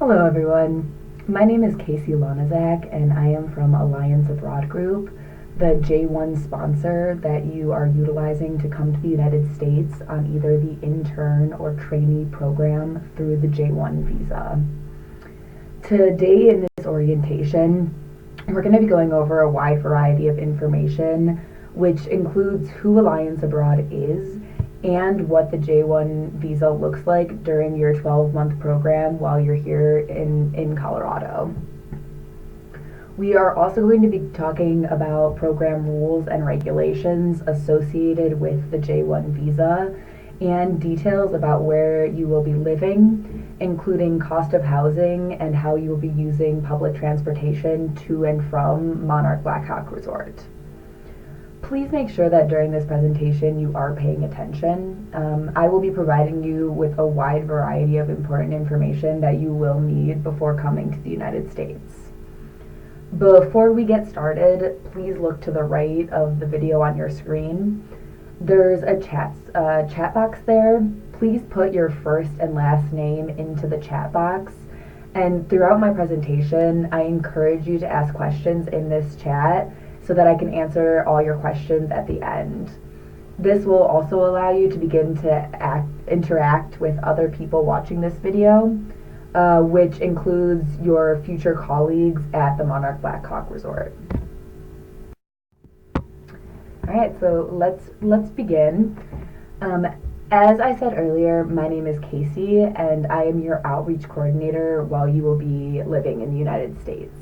Hello everyone, my name is Casey Lonazak and I am from Alliance Abroad Group, the J1 sponsor that you are utilizing to come to the United States on either the intern or trainee program through the J1 visa. Today in this orientation, we're going to be going over a wide variety of information, which includes who Alliance Abroad is and what the J1 visa looks like during your 12-month program while you're here in Colorado. We are also going to be talking about program rules and regulations associated with the J1 visa and details about where you will be living, including cost of housing and how you will be using public transportation to and from Monarch Blackhawk Resort. Please make sure that during this presentation you are paying attention. I will be providing you with a wide variety of important information that you will need before coming to the United States. Before we get started, please look to the right of the video on your screen. There's a chat box there. Please put your first and last name into the chat box. And throughout my presentation, I encourage you to ask questions in this chat so that I can answer all your questions at the end. This will also allow you to begin to interact with other people watching this video, which includes your future colleagues at the Monarch Blackhawk Resort. Alright, so let's begin. As I said earlier, my name is Casey and I am your outreach coordinator while you will be living in the United States.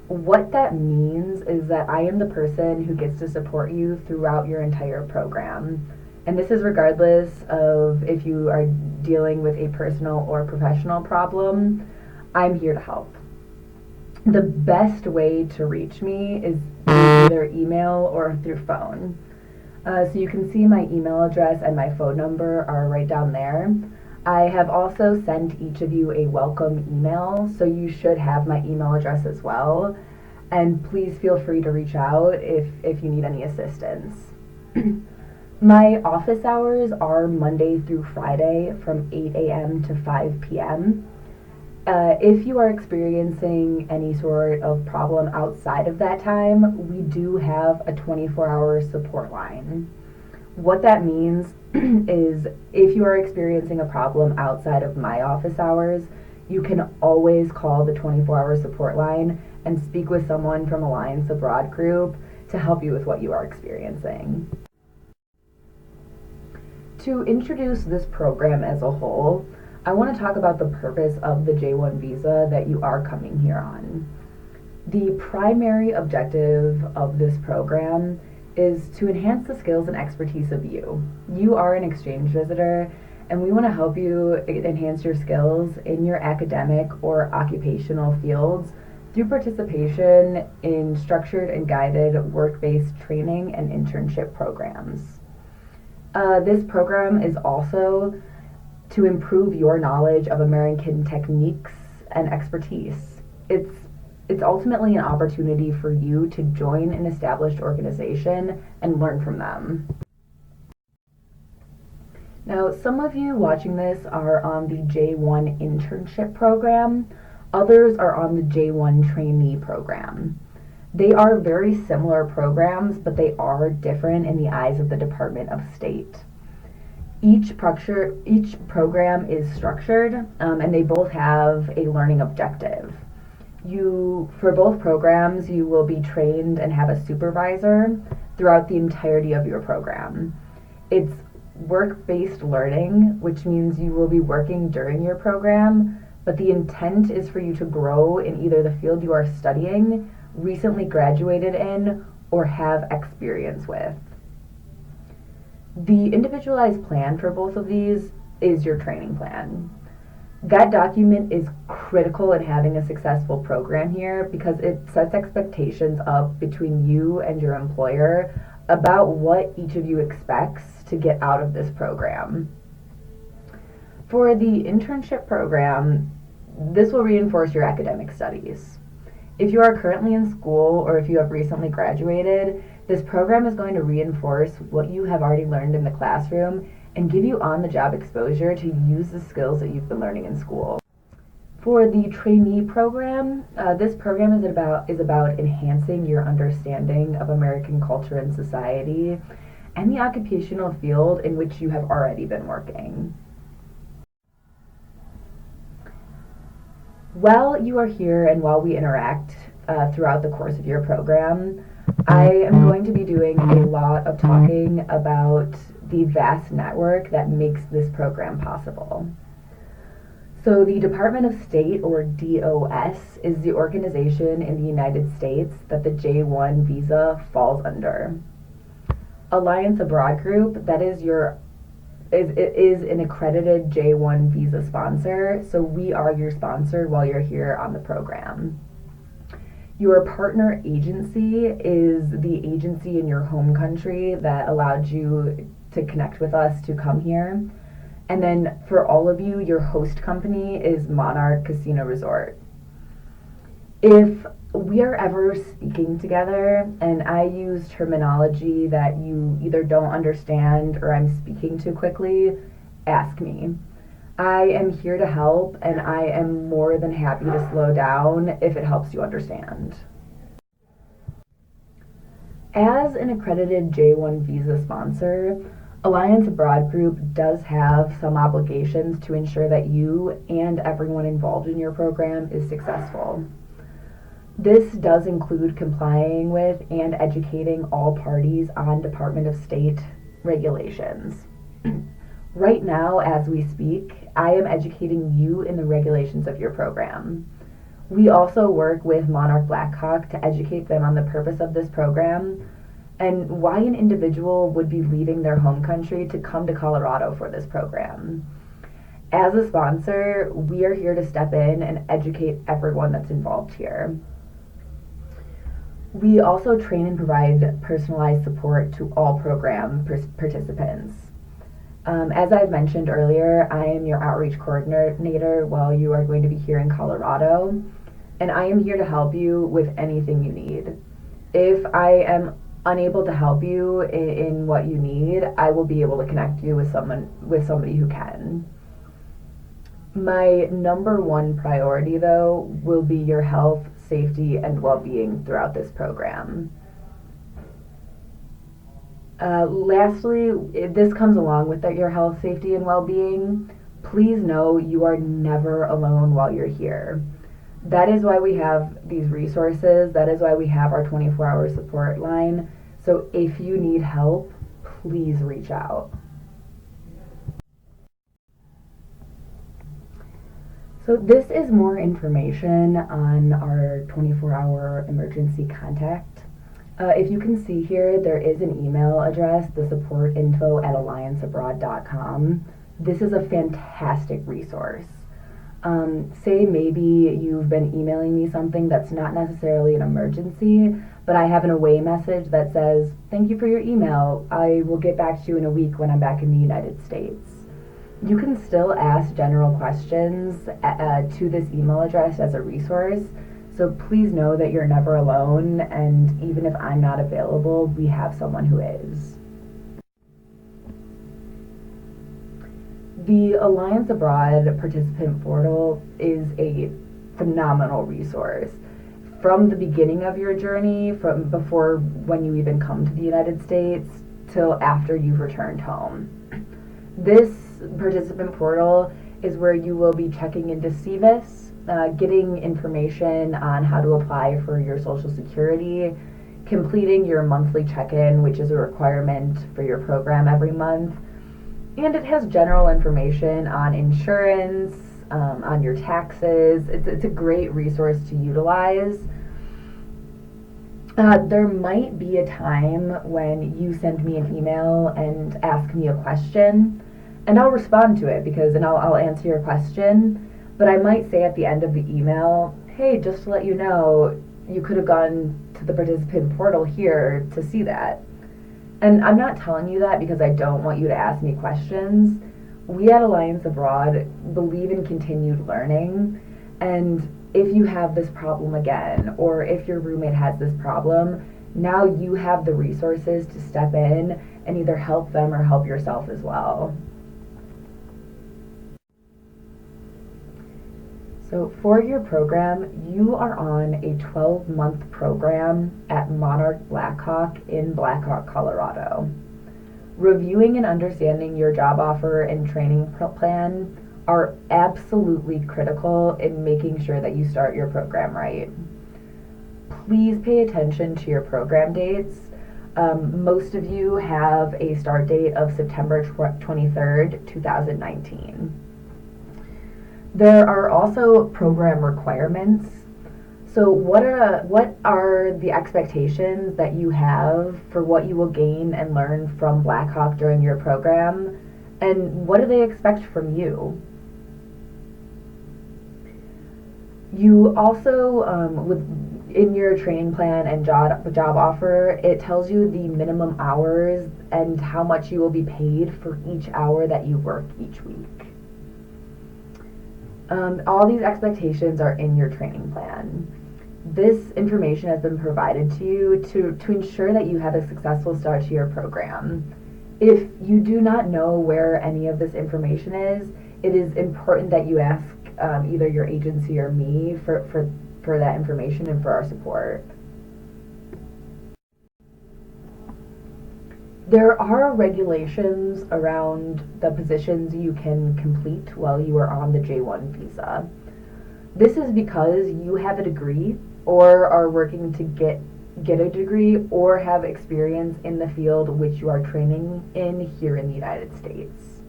What that means is that I am the person who gets to support you throughout your entire program. And this is regardless of if you are dealing with a personal or professional problem. I'm here to help. The best way to reach me is either email or through phone. So you can see my email address and my phone number are right down there. I have also sent each of you a welcome email, so you should have my email address as well. And please feel free to reach out if you need any assistance. My office hours are Monday through Friday from 8 a.m. to 5 p.m. If you are experiencing any sort of problem outside of that time, we do have a 24-hour support line. What that means is if you are experiencing a problem outside of my office hours, you can always call the 24-hour support line and speak with someone from Alliance Abroad Group to help you with what you are experiencing. To introduce this program as a whole, I want to talk about the purpose of the J1 visa that you are coming here on. The primary objective of this program is to enhance the skills and expertise of you. You are an exchange visitor, and we want to help you enhance your skills in your academic or occupational fields through participation in structured and guided work-based training and internship programs. This program is also to improve your knowledge of American techniques and expertise. It's ultimately an opportunity for you to join an established organization and learn from them. Now, some of you watching this are on the J1 internship program. Others are on the J1 trainee program. They are very similar programs, but they are different in the eyes of the Department of State. Each program is structured, and they both have a learning objective. For both programs, you will be trained and have a supervisor throughout the entirety of your program. It's work-based learning, which means you will be working during your program, but the intent is for you to grow in either the field you are studying, recently graduated in, or have experience with. The individualized plan for both of these is your training plan. That document is critical in having a successful program here because it sets expectations up between you and your employer about what each of you expects to get out of this program. For the internship program, this will reinforce your academic studies. If you are currently in school or if you have recently graduated, this program is going to reinforce what you have already learned in the classroom and give you on-the-job exposure to use the skills that you've been learning in school. For the trainee program, this program is about enhancing your understanding of American culture and society and the occupational field in which you have already been working. While you are here and while we interact throughout the course of your program, I am going to be doing a lot of talking about the vast network that makes this program possible. So, the Department of State, or DOS, is the organization in the United States that the J1 visa falls under. Alliance Abroad Group, that is an accredited J1 visa sponsor, so we are your sponsor while you're here on the program. Your partner agency is the agency in your home country that allowed you to connect with us to come here. And then for all of you, your host company is Monarch Resort. If we are ever speaking together and I use terminology that you either don't understand or I'm speaking too quickly, ask me. I am here to help, and I am more than happy to slow down if it helps you understand. As an accredited J1 visa sponsor, Alliance Abroad Group does have some obligations to ensure that you and everyone involved in your program is successful. This does include complying with and educating all parties on Department of State regulations. Right now, as we speak, I am educating you in the regulations of your program. We also work with Monarch Blackhawk to educate them on the purpose of this program and why an individual would be leaving their home country to come to Colorado for this program. As a sponsor, we are here to step in and educate everyone that's involved here. We also train and provide personalized support to all program participants. As I've mentioned earlier, I am your outreach coordinator while you are going to be here in Colorado, and I am here to help you with anything you need. If I am unable to help you in what you need, I will be able to connect you with somebody who can. My number one priority, though, will be your health, safety, and well-being throughout this program. Lastly, this comes along with your health, safety, and well-being. Please know you are never alone while you're here. That is why we have these resources. That is why we have our 24-hour support line. So if you need help, please reach out. So this is more information on our 24-hour emergency contact. If you can see here, there is an email address, the support info@allianceabroad.com. This is a fantastic resource. Say maybe you've been emailing me something that's not necessarily an emergency, but I have an away message that says, "Thank you for your email. I will get back to you in a week when I'm back in the United States." You can still ask general questions to this email address as a resource, so please know that you're never alone, and even if I'm not available, we have someone who is. The Alliance Abroad participant portal is a phenomenal resource. From the beginning of your journey, from before when you even come to the United States, till after you've returned home. This participant portal is where you will be checking into CVIS, getting information on how to apply for your Social Security, completing your monthly check-in, which is a requirement for your program every month, and it has general information on insurance, on your taxes. It's a great resource to utilize. There might be a time when you send me an email and ask me a question, and I'll respond to it and I'll answer your question, but I might say at the end of the email, "Hey, just to let you know, you could have gone to the participant portal here to see that." And I'm not telling you that because I don't want you to ask me questions. We at Alliance Abroad believe in continued learning, and if you have this problem again, or if your roommate has this problem, now you have the resources to step in and either help them or help yourself as well. So for your program, you are on a 12-month program at Monarch Blackhawk in Blackhawk, Colorado. Reviewing and understanding your job offer and training plan are absolutely critical in making sure that you start your program right. Please pay attention to your program dates. Most of you have a start date of September 23rd, 2019. There are also program requirements. So what are the expectations that you have for what you will gain and learn from Blackhawk during your program? And what do they expect from you? You also, in your training plan and job offer, it tells you the minimum hours and how much you will be paid for each hour that you work each week. All these expectations are in your training plan. This information has been provided to you to ensure that you have a successful start to your program. If you do not know where any of this information is, it is important that you ask either your agency or me for that information and for our support. There are regulations around the positions you can complete while you are on the J1 visa. This is because you have a degree or are working to get a degree or have experience in the field which you are training in here in the United States.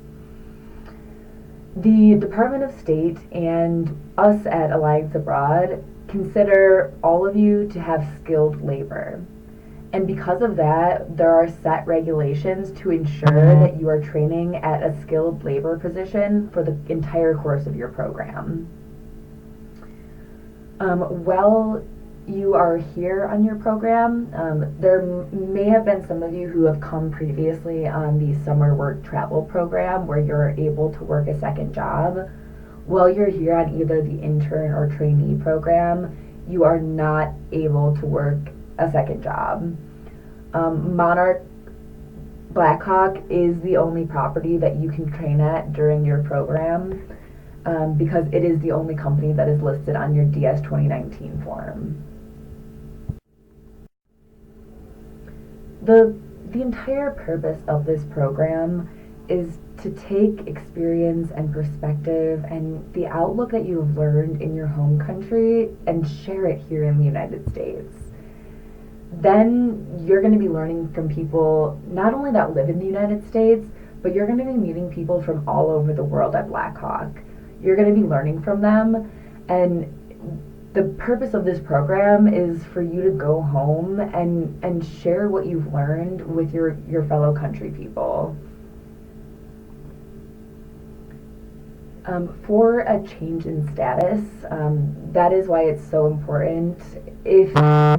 The Department of State and us at Alliance Abroad consider all of you to have skilled labor. And because of that, there are set regulations to ensure that you are training at a skilled labor position for the entire course of your program. While you are here on your program, there may have been some of you who have come previously on the summer work travel program where you're able to work a second job. While you're here on either the intern or trainee program, you are not able to work a second job. Monarch Blackhawk is the only property that you can train at during your program because it is the only company that is listed on your DS 2019 form. The entire purpose of this program is to take experience and perspective and the outlook that you've learned in your home country and share it here in the United States. Then you're going to be learning from people not only that live in the United States, but you're going to be meeting people from all over the world at Blackhawk. You're going to be learning from them, and the purpose of this program is for you to go home and share what you've learned with your fellow country people. For a change in status, that is why it's so important. If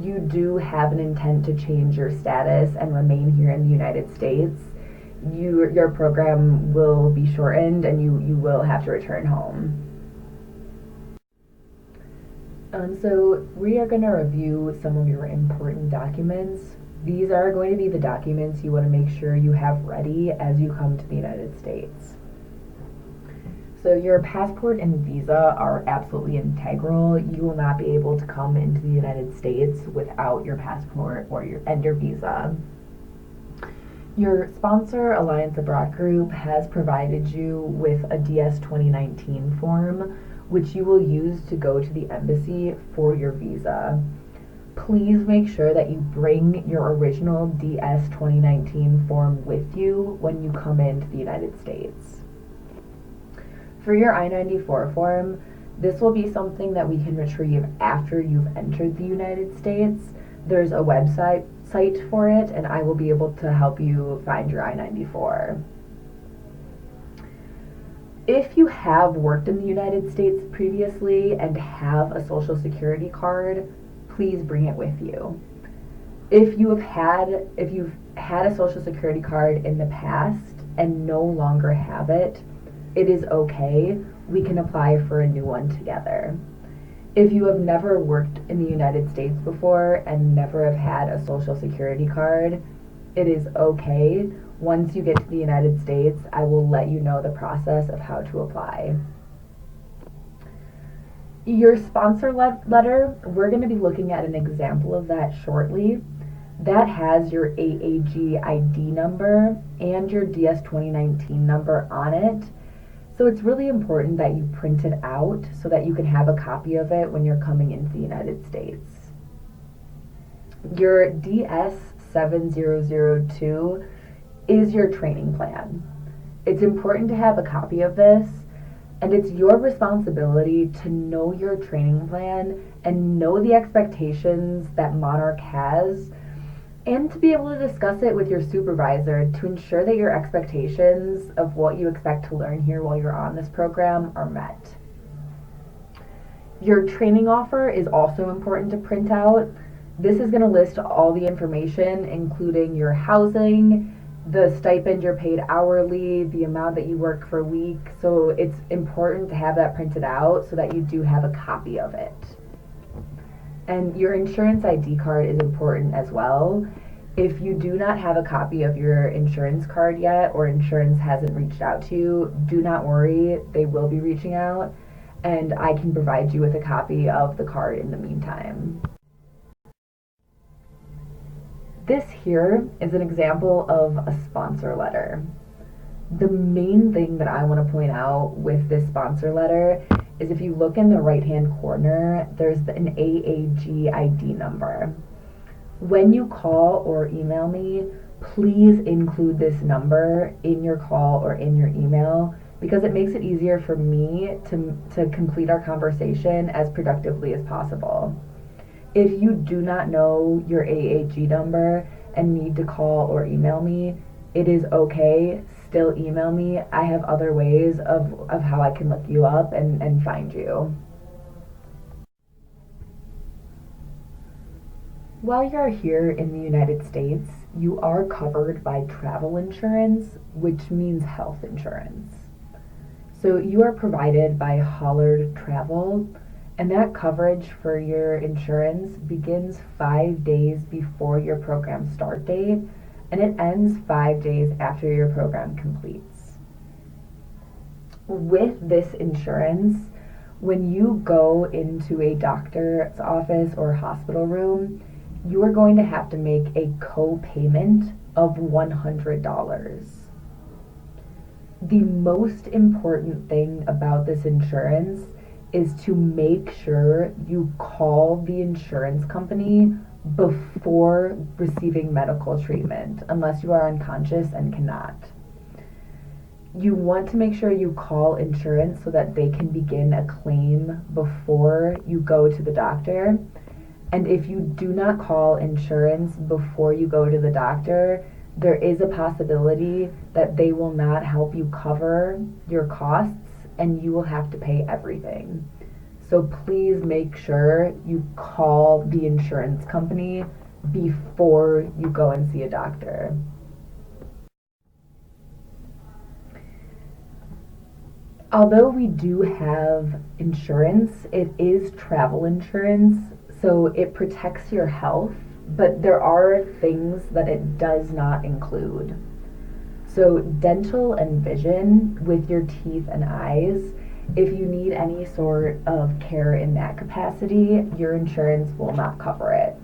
you do have an intent to change your status and remain here in the United States, your program will be shortened and you will have to return home. So we are going to review some of your important documents. These are going to be the documents you want to make sure you have ready as you come to the United States. So your passport and visa are absolutely integral. You will not be able to come into the United States without your passport or your visa. Your sponsor, Alliance Abroad Group, has provided you with a DS 2019 form, which you will use to go to the embassy for your visa. Please make sure that you bring your original DS 2019 form with you when you come into the United States. For your I-94 form, this will be something that we can retrieve after you've entered the United States. There's a website for it, and I will be able to help you find your I-94. If you have worked in the United States previously and have a Social Security card, please bring it with you. If you've had a Social Security card in the past and no longer have it, it is okay. We can apply for a new one together. If you have never worked in the United States before and never have had a Social Security card, it is okay. Once you get to the United States, I will let you know the process of how to apply. Your sponsor letter, we're going to be looking at an example of that shortly. That has your AAG ID number and your DS 2019 number on it. So it's really important that you print it out so that you can have a copy of it when you're coming into the United States. Your DS 7002 is your training plan. It's important to have a copy of this, and it's your responsibility to know your training plan and know the expectations that Monarch has, and to be able to discuss it with your supervisor to ensure that your expectations of what you expect to learn here while you're on this program are met. Your training offer is also important to print out. This is going to list all the information, including your housing, the stipend you're paid hourly, the amount that you work per week. So it's important to have that printed out so that you do have a copy of it. And your insurance ID card is important as well. If you do not have a copy of your insurance card yet, or insurance hasn't reached out to you, do not worry, they will be reaching out, and I can provide you with a copy of the card in the meantime. This here is an example of a sponsor letter. The main thing that I want to point out with this sponsor letter is if you look in the right-hand corner, there's an AAG ID number. When you call or email me, please include this number in your call or in your email, because it makes it easier for me to complete our conversation as productively as possible. If you do not know your AAG number and need to call or email me, it is okay. Still email me. I have other ways of how I can look you up and find you. While you're here in the United States, you are covered by travel insurance, which means health insurance. So you are provided by Hollard Travel, and that coverage for your insurance begins 5 days before your program start date, and it ends 5 days after your program completes. With this insurance, when you go into a doctor's office or hospital room, you are going to have to make a co-payment of $100. The most important thing about this insurance is to make sure you call the insurance company before receiving medical treatment, unless you are unconscious and cannot. You want to make sure you call insurance so that they can begin a claim before you go to the doctor. And if you do not call insurance before you go to the doctor, there is a possibility that they will not help you cover your costs and you will have to pay everything. So please make sure you call the insurance company before you go and see a doctor. Although we do have insurance, it is travel insurance, so it protects your health, but there are things that it does not include. So dental and vision with your teeth and eyes, if you need any sort of care in that capacity, your insurance will not cover it.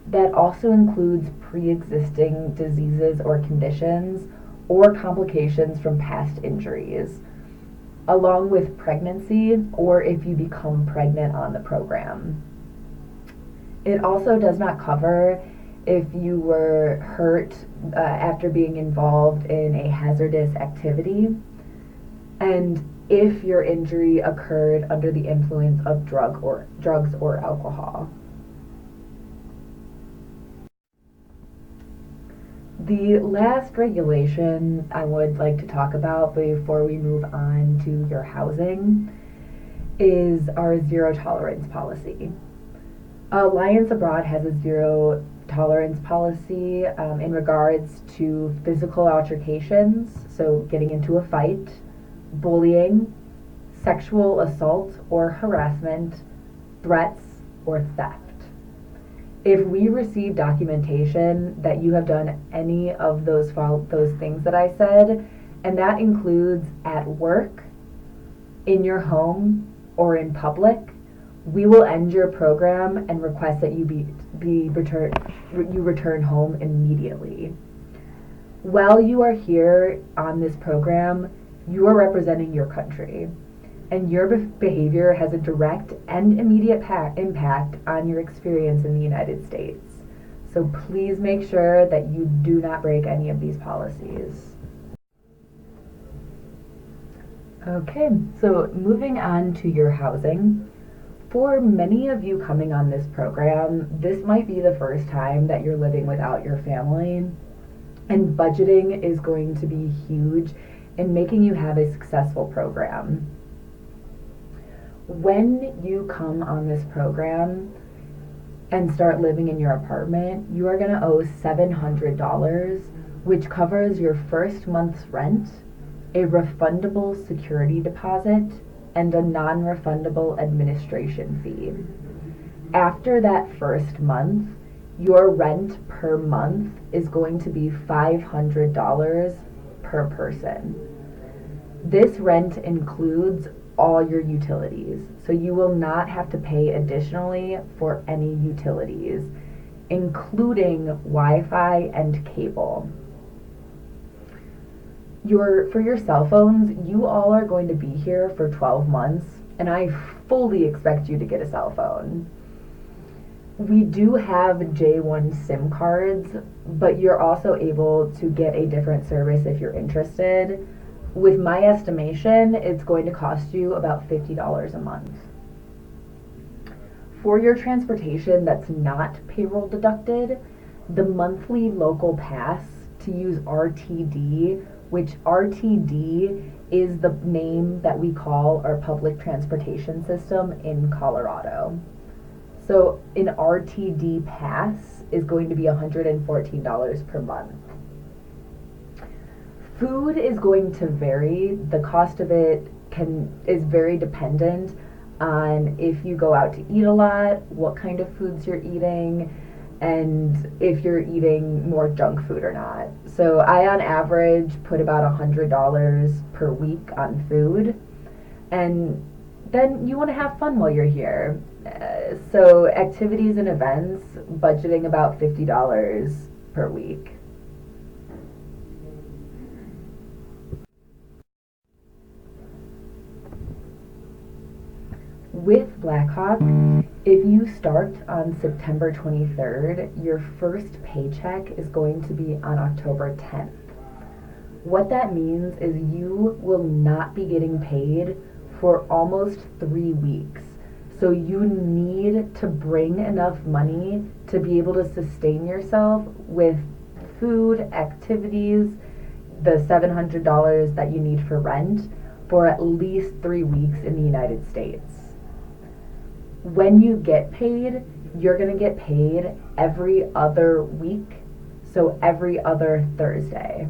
That also includes pre-existing diseases or conditions or complications from past injuries, along with pregnancy or if you become pregnant on the program. It also does not cover if you were hurt after being involved in a hazardous activity, and if your injury occurred under the influence of drugs or alcohol. The last regulation I would like to talk about before we move on to your housing is our zero tolerance policy. Alliance Abroad has a zero tolerance policy in regards to physical altercations, so getting into a fight, bullying, sexual assault or harassment, threats, or theft. If we receive documentation that you have done any of those things that I said, and that includes at work, in your home, or in public, We will end your program and request that you return home immediately. While you are here on this program, you are representing your country, and your behavior has a direct and immediate impact on your experience in the United States. So please make sure that you do not break any of these policies. Okay, so moving on to your housing. For many of you coming on this program, this might be the first time that you're living without your family, and budgeting is going to be huge in making you have a successful program. When you come on this program and start living in your apartment, you are going to owe $700, which covers your first month's rent, a refundable security deposit, and a non-refundable administration fee. After that first month, your rent per month is going to be $500 per person. This rent includes all your utilities, so you will not have to pay additionally for any utilities, including Wi-Fi and cable. For your cell phones, you all are going to be here for 12 months, and I fully expect you to get a cell phone. We do have J1 SIM cards, but you're also able to get a different service if you're interested. With my estimation, it's going to cost you about $50 a month. For your transportation that's not payroll deducted, the monthly local pass to use RTD, which RTD is the name that we call our public transportation system in Colorado. So an RTD pass is going to be $114 per month. Food is going to vary. The cost of it is very dependent on if you go out to eat a lot, what kind of foods you're eating, and if you're eating more junk food or not. So I, on average, put about $100 per week on food, and then you want to have fun while you're here. So activities and events, budgeting about $50 per week. With Blackhawk, if you start on September 23rd, your first paycheck is going to be on October 10th. What that means is you will not be getting paid for almost 3 weeks. So you need to bring enough money to be able to sustain yourself with food, activities, the $700 that you need for rent for at least 3 weeks in the United States. When you get paid, you're going to get paid every other week, so every other Thursday.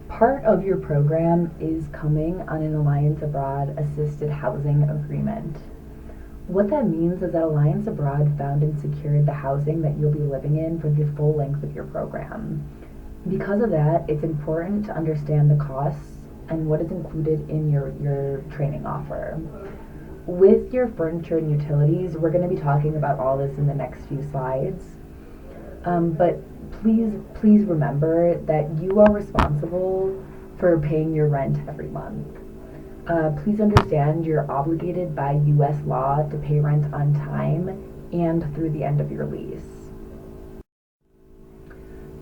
Part of your program is coming on an Alliance Abroad assisted housing agreement. What that means is that Alliance Abroad found and secured the housing that you'll be living in for the full length of your program. Because of that, it's important to understand the costs and what is included in your training offer. With your furniture and utilities, we're going to be talking about all this in the next few slides. But please remember that you are responsible for paying your rent every month. Please understand you're obligated by U.S. law to pay rent on time and through the end of your lease.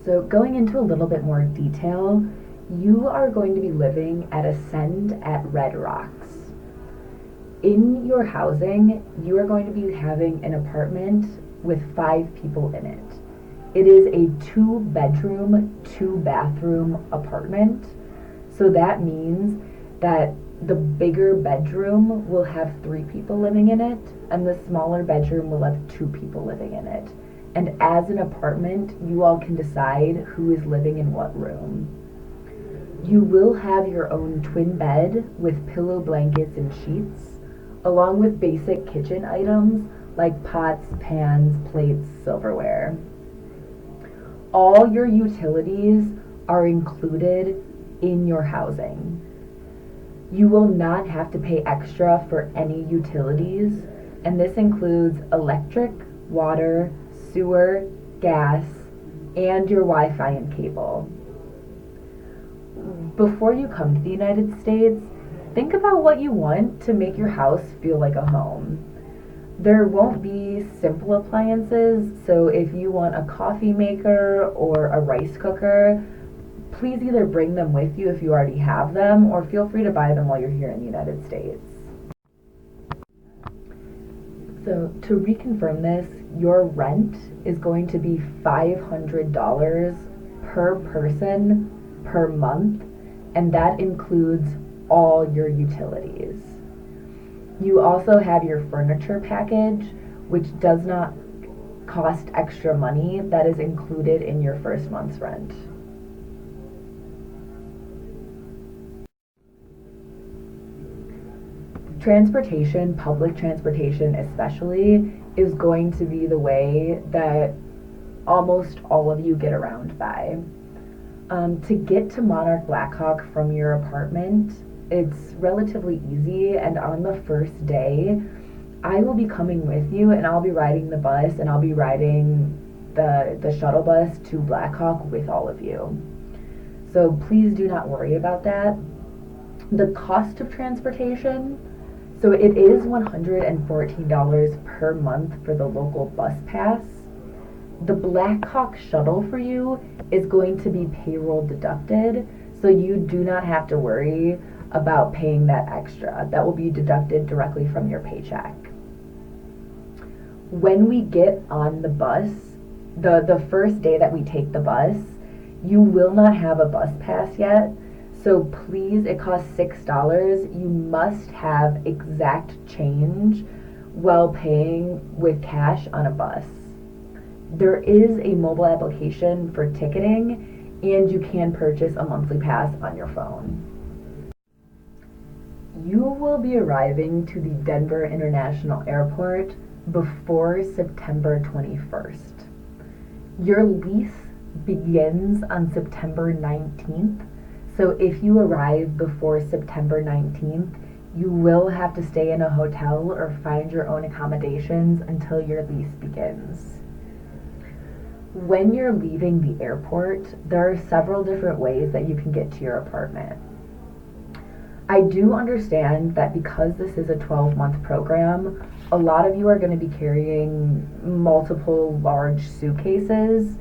So going into a little bit more detail, you are going to be living at Ascend at Red Rocks. In your housing, you are going to be having an apartment with 5 people in it. It is a 2-bedroom, 2-bathroom apartment. So that means that the bigger bedroom will have 3 people living in it, and the smaller bedroom will have 2 people living in it. And as an apartment, you all can decide who is living in what room. You will have your own twin bed with pillow, blankets, and sheets, along with basic kitchen items like pots, pans, plates, silverware. All your utilities are included in your housing. You will not have to pay extra for any utilities, and this includes electric, water, sewer, gas, and your Wi-Fi and cable. Before you come to the United States, think about what you want to make your house feel like a home. There won't be simple appliances, so if you want a coffee maker or a rice cooker, please either bring them with you if you already have them, or feel free to buy them while you're here in the United States. So to reconfirm this, your rent is going to be $500 per person per month, and that includes all your utilities. You also have your furniture package, which does not cost extra money. That is included in your first month's rent. Transportation, public transportation especially, is going to be the way that almost all of you get around by. To get to Monarch Blackhawk from your apartment, it's relatively easy, and on the first day, I will be coming with you, and I'll be riding the bus, and I'll be riding the shuttle bus to Blackhawk with all of you. So please do not worry about that. The cost of transportation, so it is $114 per month for the local bus pass. The Blackhawk shuttle for you is going to be payroll deducted, so you do not have to worry about paying that extra. That will be deducted directly from your paycheck. When we get on the bus, the first day that we take the bus, you will not have a bus pass yet. So please, it costs $6. You must have exact change while paying with cash on a bus. There is a mobile application for ticketing, and you can purchase a monthly pass on your phone. You will be arriving to the Denver International Airport before September 21st. Your lease begins on September 19th. So if you arrive before September 19th, you will have to stay in a hotel or find your own accommodations until your lease begins. When you're leaving the airport, there are several different ways that you can get to your apartment. I do understand that because this is a 12-month program, a lot of you are going to be carrying multiple large suitcases.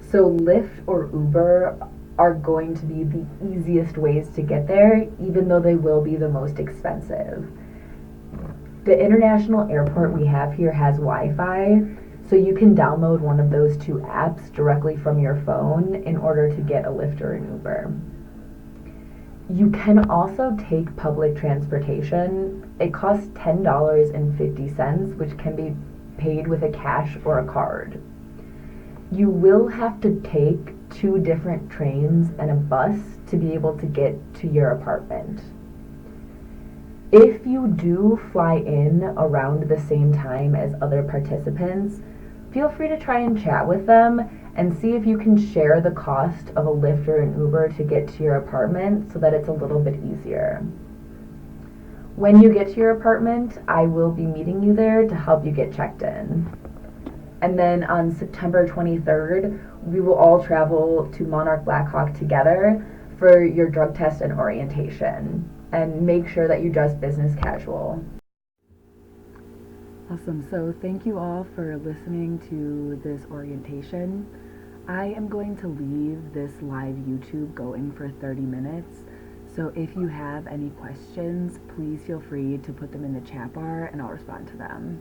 So Lyft or Uber are going to be the easiest ways to get there, even though they will be the most expensive. The international airport we have here has Wi-Fi, so you can download one of those two apps directly from your phone in order to get a Lyft or an Uber. You can also take public transportation. It costs $10.50, which can be paid with a cash or a card. You will have to take 2 different trains and a bus to be able to get to your apartment. If you do fly in around the same time as other participants, feel free to try and chat with them and see if you can share the cost of a Lyft or an Uber to get to your apartment so that it's a little bit easier. When you get to your apartment, I will be meeting you there to help you get checked in. And then on September 23rd, we will all travel to Monarch Blackhawk together for your drug test and orientation. And make sure that you dress business casual. Awesome. So thank you all for listening to this orientation. I am going to leave this live YouTube going for 30 minutes. So if you have any questions, please feel free to put them in the chat bar and I'll respond to them.